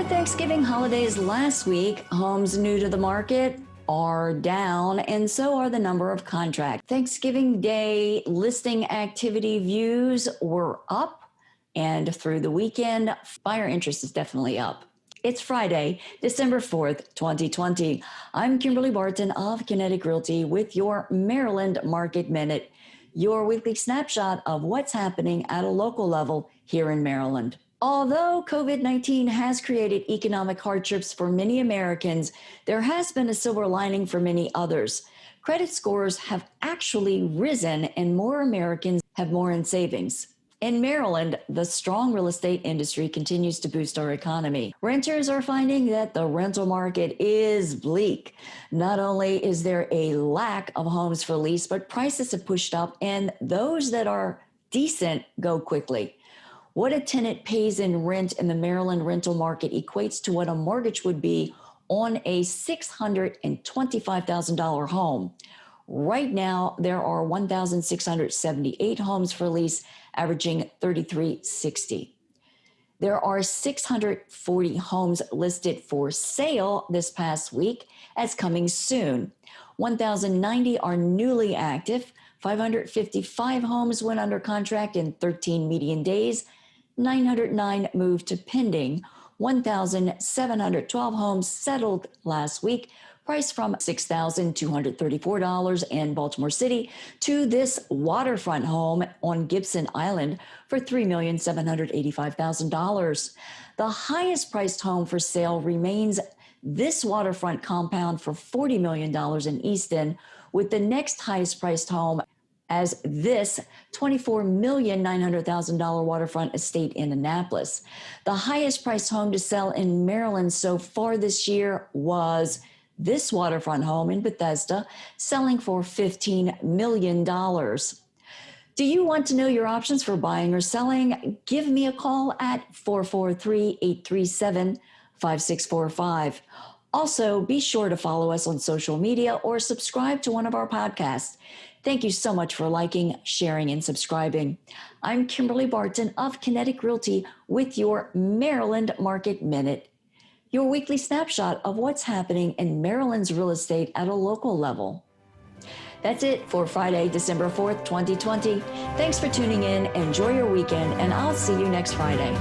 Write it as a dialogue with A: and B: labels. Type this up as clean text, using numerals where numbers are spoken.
A: Thanksgiving holidays last week, homes new to the market are down, and so are the number of contracts. Thanksgiving Day listing activity views were up, and through the weekend, buyer interest is definitely up. It's Friday, December 4th, 2020. I'm Kimberly Barton of Kinetic Realty with your Maryland Market Minute, your weekly snapshot of what's happening at a local level here in Maryland. Although COVID-19 has created economic hardships for many Americans, there has been a silver lining for many others. Credit scores have actually risen and more Americans have more in savings. In Maryland, the strong real estate industry continues to boost our economy. Renters are finding that the rental market is bleak. Not only is there a lack of homes for lease, but prices have pushed up, and those that are decent go quickly. What a tenant pays in rent in the Maryland rental market equates to what a mortgage would be on a $625,000 home. Right now, there are 1,678 homes for lease, averaging $3,360. There are 640 homes listed for sale this past week as coming soon. 1,090 are newly active. 555 homes went under contract in 13 median days. 909 moved to pending. 1,712 homes settled last week, priced from $6,234 in Baltimore City to this waterfront home on Gibson Island for $3,785,000. The highest priced home for sale remains this waterfront compound for $40 million in Easton, with the next highest priced home as this $24,900,000 waterfront estate in Annapolis. The highest priced home to sell in Maryland so far this year was this waterfront home in Bethesda, selling for $15 million. Do you want to know your options for buying or selling? Give me a call at 443-837-5645. Also, be sure to follow us on social media or subscribe to one of our podcasts. Thank you so much for liking, sharing, and subscribing. I'm Kimberly Barton of Kinetic Realty with your Maryland Market Minute, your weekly snapshot of what's happening in Maryland's real estate at a local level. That's it for Friday, December 4th, 2020. Thanks for tuning in. Enjoy your weekend, and I'll see you next Friday.